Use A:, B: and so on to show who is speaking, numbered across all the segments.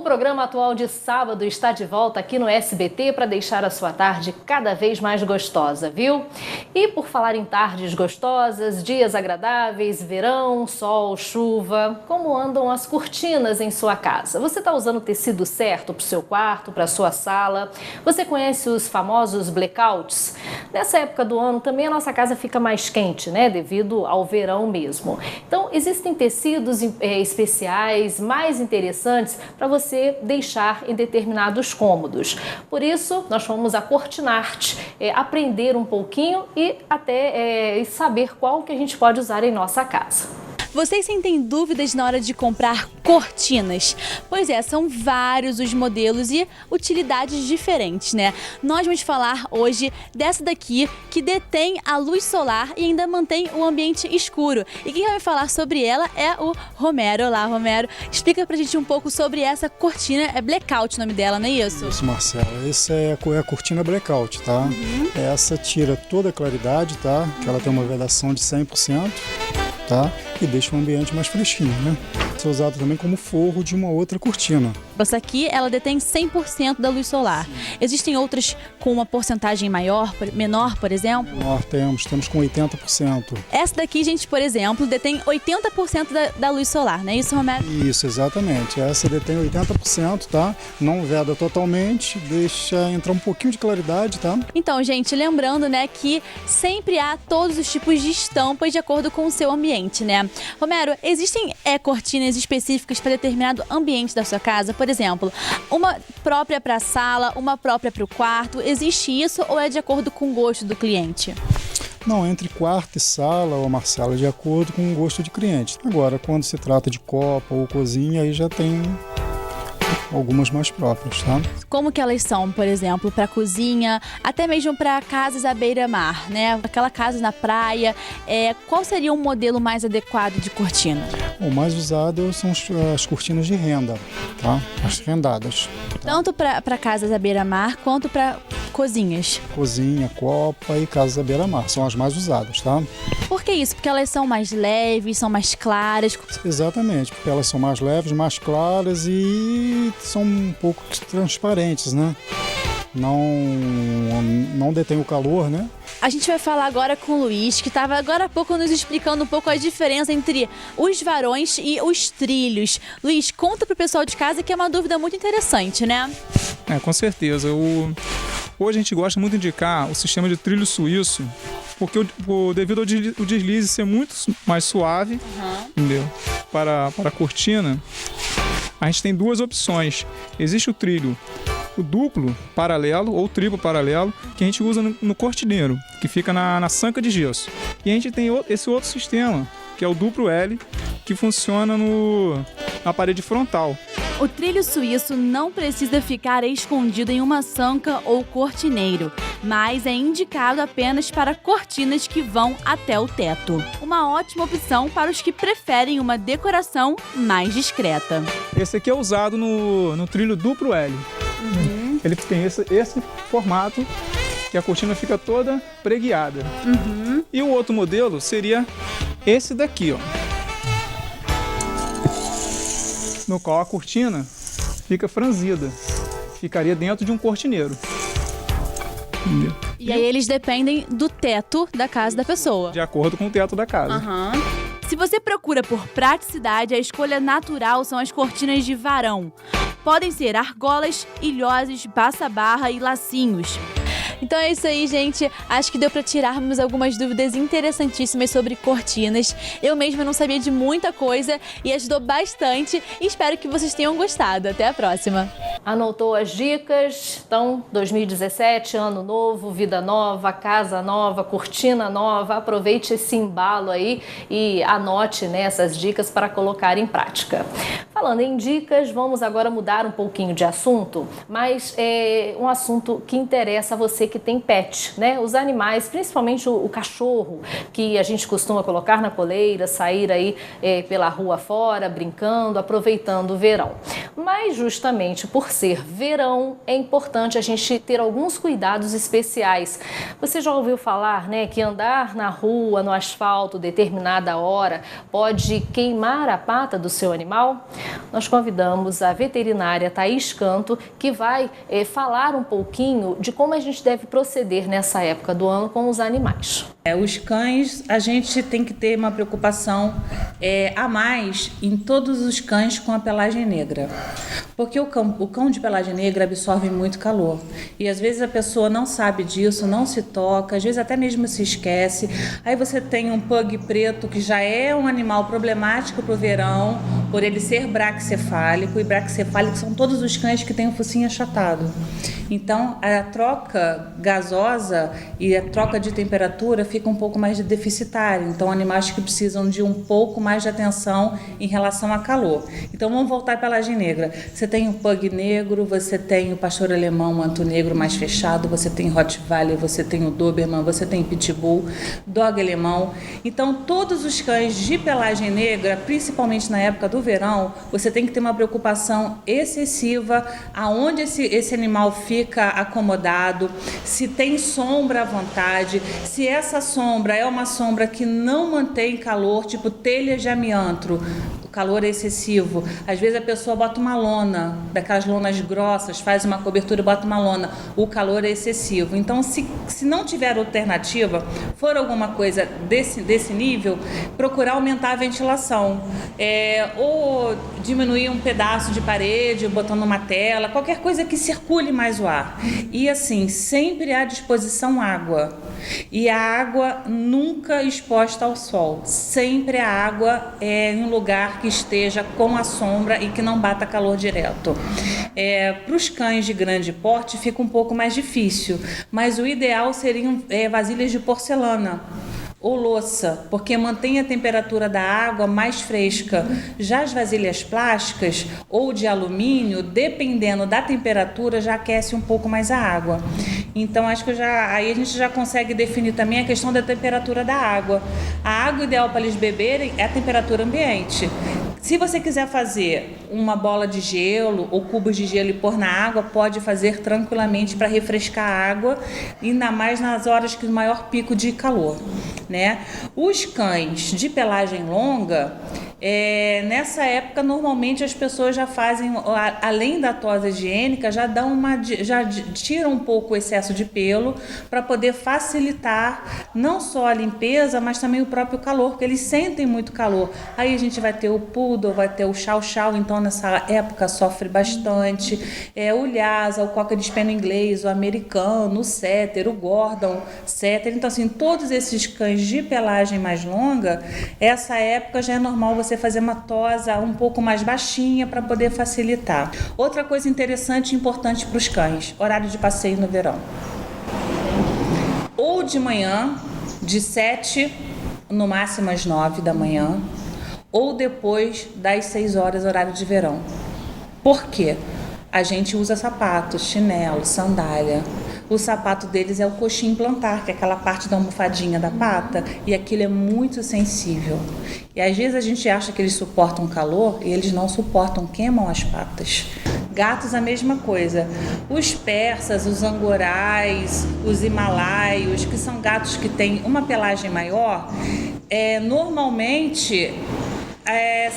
A: programa Atual de Sábado está de volta aqui no SBT para deixar a sua tarde cada vez mais gostosa, viu? E por falar em tardes gostosas, dias agradáveis, verão, sol, chuva, como andam as cortinas em sua casa? Você está usando o tecido certo para o seu quarto, para a sua sala? Você conhece os famosos blackouts? Nessa época do ano também a nossa casa fica mais quente, né? Devido ao verão mesmo. Então existem tecidos especiais, mais interessantes para você deixar em determinados cômodos. Por isso, nós fomos a Cortinarte, aprender um pouquinho e até saber qual que a gente pode usar em nossa casa.
B: Vocês sentem dúvidas na hora de comprar cortinas? Pois é, são vários os modelos e utilidades diferentes, né? Nós vamos falar hoje dessa daqui que detém a luz solar e ainda mantém o ambiente escuro. E quem vai falar sobre ela é o Romero. Olá, Romero. Explica pra gente um pouco sobre essa cortina. É blackout o nome dela, não é isso?
C: Isso, Marcela. Essa é a cortina blackout, tá? Essa tira toda a claridade, tá? Que ela tem uma vedação de 100%. Tá? E deixa o ambiente mais fresquinho, né? Isso é usado também como forro de uma outra cortina.
B: Essa aqui, ela detém 100% da luz solar. Existem outras com uma porcentagem maior, menor, por exemplo?
C: Nós temos com 80%.
B: Essa daqui, gente, por exemplo, detém 80% da luz solar, não é isso, Romero?
C: Isso, exatamente. Essa detém 80%, tá? Não veda totalmente, deixa entrar um pouquinho de claridade, tá?
B: Então, gente, lembrando, né, que sempre há todos os tipos de estampas de acordo com o seu ambiente, né? Romero, existem cortinas específicas para determinado ambiente da sua casa? Por exemplo, uma própria para a sala, uma própria para o quarto. Existe isso ou é de acordo com o gosto do cliente?
C: Não, entre quarto e sala, ou Marcela, de acordo com o gosto de cliente. Agora, quando se trata de copa ou cozinha, aí já tem algumas mais próprias, tá?
B: Como que elas são, por exemplo, para cozinha, até mesmo para casas à beira-mar, né? Aquela casa na praia, qual seria um modelo mais adequado de cortina?
C: O mais usado são as cortinas de renda, tá? As rendadas. Tá?
B: Tanto para casas à beira-mar quanto para cozinhas.
C: Cozinha, copa e casas à beira-mar são as mais usadas, tá?
B: Por que isso? Porque elas são mais leves, são mais claras?
C: Exatamente, porque elas são mais leves, mais claras e são um pouco transparentes, né? Não detém o calor, né?
B: A gente vai falar agora com o Luiz, que estava agora há pouco nos explicando um pouco a diferença entre os varões e os trilhos. Luiz, conta pro pessoal de casa que é uma dúvida muito interessante, né?
D: Com certeza. Hoje a gente gosta muito de indicar o sistema de trilho suíço, porque devido ao deslize ser muito mais suave, entendeu? Para a cortina, a gente tem duas opções. Existe o trilho duplo paralelo ou triplo paralelo, que a gente usa no cortineiro, que fica na sanca de gesso. E a gente tem esse outro sistema, que é o duplo L, que funciona na parede frontal.
B: O trilho suíço não precisa ficar escondido em uma sanca ou cortineiro, mas é indicado apenas para cortinas que vão até o teto. Uma ótima opção para os que preferem uma decoração mais discreta.
D: Esse aqui é usado no trilho duplo L. Ele tem esse formato, que a cortina fica toda preguiada. E o outro modelo seria esse daqui, ó, no qual a cortina fica franzida, ficaria dentro de um cortineiro. Entendeu?
B: E aí eles dependem do teto da casa da pessoa.
D: De acordo com o teto da casa.
B: Se você procura por praticidade, a escolha natural são as cortinas de varão. Podem ser argolas, ilhoses, passa-barra e lacinhos. Então é isso aí, gente. Acho que deu para tirarmos algumas dúvidas interessantíssimas sobre cortinas. Eu mesma não sabia de muita coisa e ajudou bastante. E espero que vocês tenham gostado. Até a próxima.
A: Anotou as dicas? Então, 2017, ano novo, vida nova, casa nova, cortina nova. Aproveite esse embalo aí e anote, né, essas dicas para colocar em prática. Falando em dicas, vamos agora mudar um pouquinho de assunto, mas é um assunto que interessa a você que tem pet, né? Os animais, principalmente o cachorro, que a gente costuma colocar na coleira, sair aí pela rua fora, brincando, aproveitando o verão. Mas justamente por ser verão, é importante a gente ter alguns cuidados especiais. Você já ouviu falar, né, que andar na rua, no asfalto, determinada hora, pode queimar a pata do seu animal? nós convidamos a veterinária Thaís Canto, que vai falar um pouquinho de como a gente deve proceder nessa época do ano com os animais.
E: Os cães, a gente tem que ter uma preocupação a mais em todos os cães com a pelagem negra. Porque o cão de pelagem negra absorve muito calor. E às vezes a pessoa não sabe disso, não se toca, às vezes até mesmo se esquece. Aí você tem um pug preto, que já é um animal problemático para o verão, por ele ser braquicefálico. E braquicefálico são todos os cães que têm o focinho achatado. Então, a troca gasosa e a troca de temperatura fica um pouco mais deficitária. Então, animais que precisam de um pouco mais de atenção em relação a calor. Então, vamos voltar para a pelagem negra. Você tem o pug negro, você tem o pastor alemão, manto negro mais fechado, você tem Rottweiler, você tem o Doberman, você tem Pitbull, dog alemão. Então, todos os cães de pelagem negra, principalmente na época do verão, você tem que ter uma preocupação excessiva aonde esse animal fica acomodado, se tem sombra à vontade, se essa sombra é uma sombra que não mantém calor, tipo telhas de amianto, o calor é excessivo. Às vezes a pessoa bota uma lona, daquelas lonas grossas, faz uma cobertura e bota uma lona, o calor é excessivo. Então, se não tiver alternativa, for alguma coisa desse nível, procurar aumentar a ventilação, ou diminuir um pedaço de parede, botando uma tela, qualquer coisa que circule mais o ar. E assim, sempre à disposição água. E a água nunca exposta ao sol. Sempre a água em um lugar que esteja com a sombra e que não bata calor direto. Para os cães de grande porte fica um pouco mais difícil, mas o ideal seriam vasilhas de porcelana ou louça, porque mantém a temperatura da água mais fresca. Já as vasilhas plásticas ou de alumínio, dependendo da temperatura, já aquece um pouco mais a água. Então, acho que aí a gente já consegue definir também a questão da temperatura da água. A água ideal para eles beberem é a temperatura ambiente. Se você quiser fazer uma bola de gelo ou cubos de gelo e pôr na água, pode fazer tranquilamente para refrescar a água, ainda mais nas horas que o maior pico de calor, né? Os cães de pelagem longa, nessa época normalmente as pessoas já fazem, além da tosa higiênica, já tiram um pouco o excesso de pelo para poder facilitar não só a limpeza, mas também o próprio calor, porque eles sentem muito calor. Aí a gente vai ter o poodle, vai ter o chow-chow, então nessa época sofre bastante, o lhasa, o cocker spaniel inglês, o americano, o setter, o gordon setter. Então assim, todos esses cães de pelagem mais longa, essa época já é normal você fazer uma tosa um pouco mais baixinha para poder facilitar. Outra coisa interessante e importante para os cães, horário de passeio no verão. Ou de manhã, de 7, no máximo às 9 da manhã, ou depois das 6 horas, horário de verão. Por quê? A gente usa sapatos, chinelo, sandália. O sapato deles é o coxim plantar, que é aquela parte da almofadinha da pata, e aquilo é muito sensível. E às vezes a gente acha que eles suportam calor e eles não suportam, queimam as patas. Gatos, a mesma coisa. Os persas, os angorais, os himalaios, que são gatos que têm uma pelagem maior, normalmente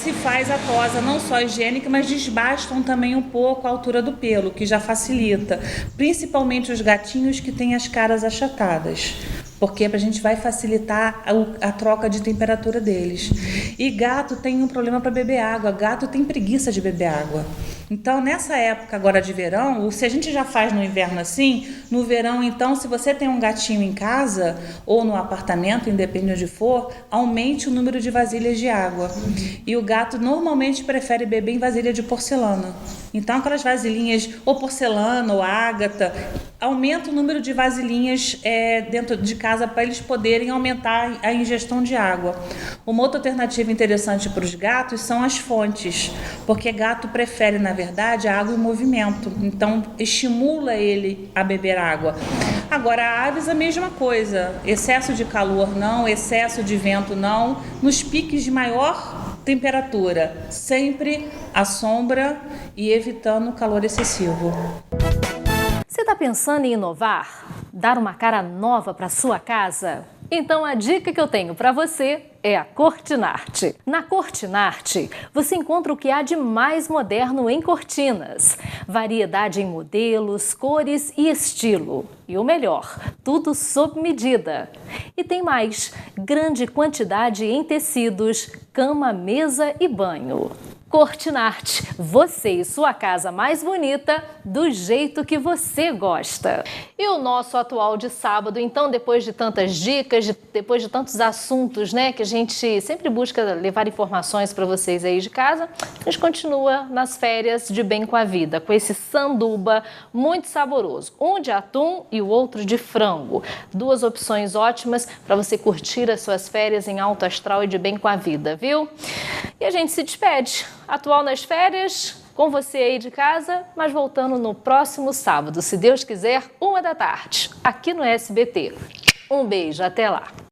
E: se faz a tosa não só higiênica, mas desbastam também um pouco a altura do pelo, que já facilita, principalmente os gatinhos que têm as caras achatadas, porque a gente vai facilitar a troca de temperatura deles. E gato tem um problema para beber água, gato tem preguiça de beber água. Então, nessa época agora de verão, se a gente já faz no inverno assim, no verão, então, se você tem um gatinho em casa ou no apartamento, independente de onde for, aumente o número de vasilhas de água. E o gato normalmente prefere beber em vasilha de porcelana. Então, aquelas vasilhinhas ou porcelana ou ágata, aumenta o número de vasilhinhas dentro de casa para eles poderem aumentar a ingestão de água. Uma outra alternativa interessante para os gatos são as fontes, porque gato prefere, na verdade, a água em movimento, então estimula ele a beber água. Agora, aves, a mesma coisa, excesso de calor não, excesso de vento não, nos piques de maior temperatura, sempre à sombra e evitando o calor excessivo.
A: Você está pensando em inovar? Dar uma cara nova para sua casa? Então a dica que eu tenho para você é a Cortinarte. Na Cortinarte, você encontra o que há de mais moderno em cortinas. Variedade em modelos, cores e estilo. E o melhor, tudo sob medida. E tem mais, grande quantidade em tecidos, cama, mesa e banho. Cortinarte, você e sua casa mais bonita do jeito que você gosta. E o nosso atual de sábado, então, depois de tantas dicas, depois de tantos assuntos, né, que a gente sempre busca levar informações para vocês aí de casa, a gente continua nas férias de Bem com a Vida, com esse sanduba muito saboroso. Um de atum e o outro de frango. Duas opções ótimas para você curtir as suas férias em alto astral e de bem com a vida, viu? E a gente se despede. Atual nas férias, com você aí de casa, mas voltando no próximo sábado, se Deus quiser, 1 da tarde, aqui no SBT. Um beijo, até lá!